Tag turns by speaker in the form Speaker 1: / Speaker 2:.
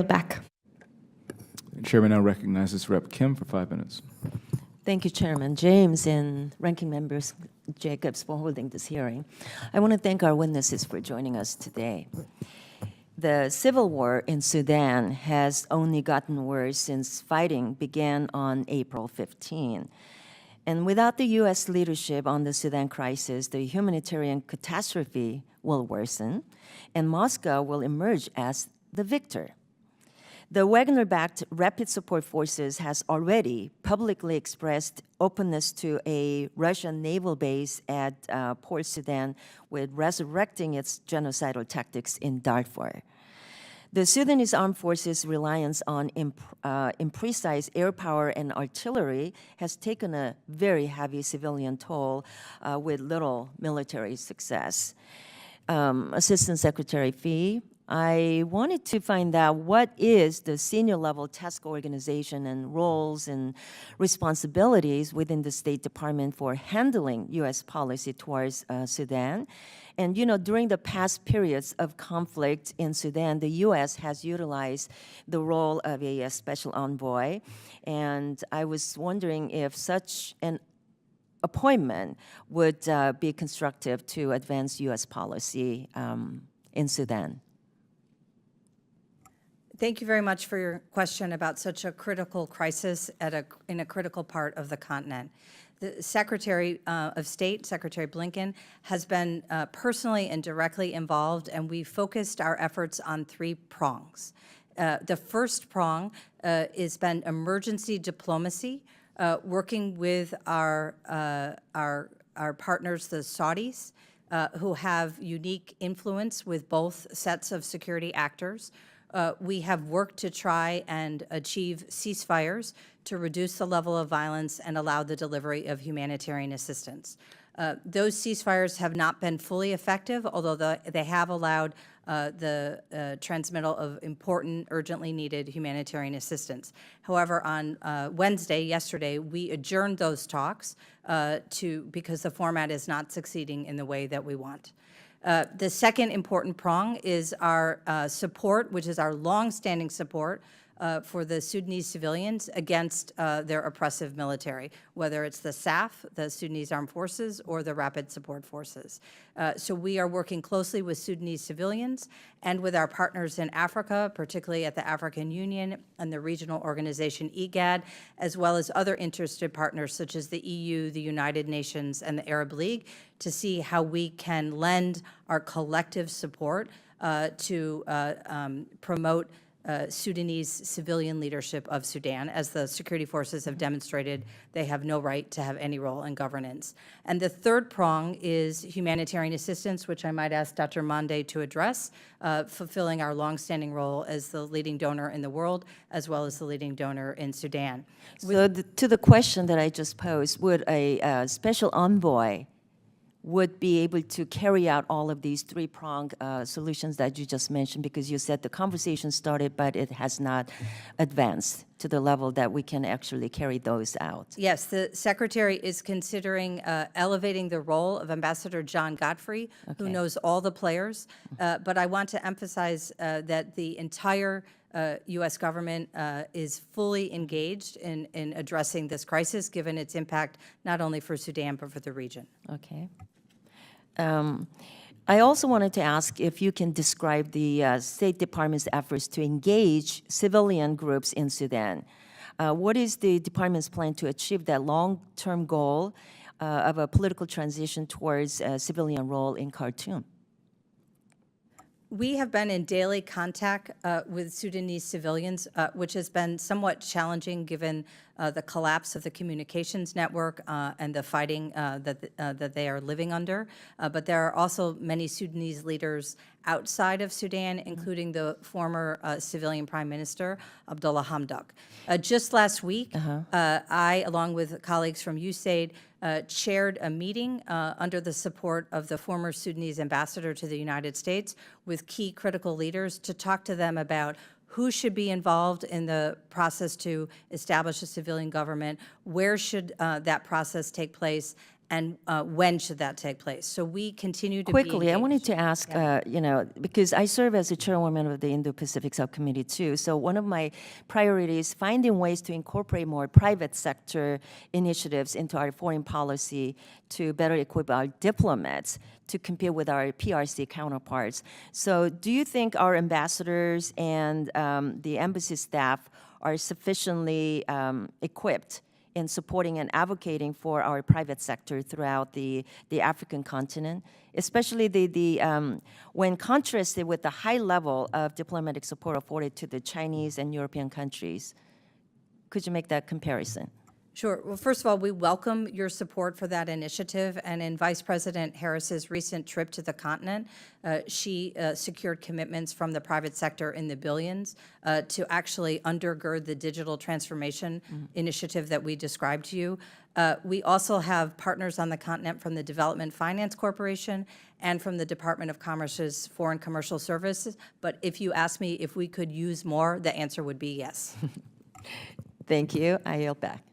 Speaker 1: back.
Speaker 2: Chairman now recognizes Rep. Kim for 5 minutes.
Speaker 3: Thank you, Chairman James and Ranking Members Jacobs for holding this hearing. I want to thank our witnesses for joining us today. The civil war in Sudan has only gotten worse since fighting began on April 15. And without the U.S. leadership on the Sudan crisis, the humanitarian catastrophe will worsen, and Moscow will emerge as the victor. The Wagner-backed Rapid Support Forces has already publicly expressed openness to a Russian naval base at Port Sudan, with resurrecting its genocidal tactics in Darfur. The Sudanese armed forces' reliance on imprecise air power and artillery has taken a very heavy civilian toll with little military success. Assistant Secretary Fee, I wanted to find out what is the senior level task organization and roles and responsibilities within the State Department for handling U.S. policy towards Sudan. And during the past periods of conflict in Sudan, the U.S. has utilized the role of a special envoy. And I was wondering if such an appointment would be constructive to advance U.S. policy in Sudan.
Speaker 4: Thank you very much for your question about such a critical crisis in a critical part of the continent. The Secretary of State, Secretary Blinken, has been personally and directly involved, and we focused our efforts on 3 prongs. The first prong has been emergency diplomacy, working with our partners, the Saudis, who have unique influence with both sets of security actors. We have worked to try and achieve ceasefires to reduce the level of violence and allow the delivery of humanitarian assistance. Those ceasefires have not been fully effective, although they have allowed the transmittal of important, urgently needed humanitarian assistance. However, on yesterday, we adjourned those talks because the format is not succeeding in the way that we want. The second important prong is our support, which is our long-standing support for the Sudanese civilians against their oppressive military, whether it's the SAF, the Sudanese Armed Forces, or the Rapid Support Forces. So we are working closely with Sudanese civilians and with our partners in Africa, particularly at the African Union and the regional organization IGAD, as well as other interested partners such as the EU, the United Nations, and the Arab League, to see how we can lend our collective support to promote Sudanese civilian leadership of Sudan. As the security forces have demonstrated, they have no right to have any role in governance. And the third prong is humanitarian assistance, which I might ask Dr. Mande to address, fulfilling our longstanding role as the leading donor in the world, as well as the leading donor in Sudan.
Speaker 3: So to the question that I just posed, would a special envoy would be able to carry out all of these 3-pronged solutions that you just mentioned, because you said the conversation started, but it has not advanced to the level that we can actually carry those out?
Speaker 4: Yes, the Secretary is considering elevating the role of Ambassador John Godfrey, who knows all the players. But I want to emphasize that the entire U.S. government is fully engaged in addressing this crisis, given its impact not only for Sudan, but for the region.
Speaker 3: Okay. I also wanted to ask if you can describe the State Department's efforts to engage civilian groups in Sudan. What is the department's plan to achieve that long-term goal of a political transition towards a civilian role in Khartoum?
Speaker 4: We have been in daily contact with Sudanese civilians, which has been somewhat challenging given the collapse of the communications network and the fighting that they are living under. But there are also many Sudanese leaders outside of Sudan, including the former civilian prime minister, Abdullah Hamdok. Just last week, I, along with colleagues from USAID, chaired a meeting under the support of the former Sudanese ambassador to the United States with key critical leaders to talk to them about who should be involved in the process to establish a civilian government, where should that process take place, and when should that take place. So we continue to
Speaker 3: Quickly,
Speaker 4: be
Speaker 3: I wanted
Speaker 4: engaged.
Speaker 3: to ask, because I serve as a chairwoman of the Indo-Pacific Subcommittee too. So one of my priorities, finding ways to incorporate more private sector initiatives into our foreign policy to better equip our diplomats to compete with our PRC counterparts. So do you think our ambassadors and the embassy staff are sufficiently equipped in supporting and advocating for our private sector throughout the African continent, especially when contrasted with the high level of diplomatic support afforded to the Chinese and European countries? Could you make that comparison?
Speaker 4: Sure. Well, first of all, we welcome your support for that initiative. And in Vice President Harris's recent trip to the continent, she secured commitments from the private sector in the billions to actually undergird the digital transformation initiative that we described to you. We also have partners on the continent from the Development Finance Corporation and from the Department of Commerce's Foreign Commercial Services. But if you ask me if we could use more, the answer would be yes.
Speaker 3: Thank you. I yield back.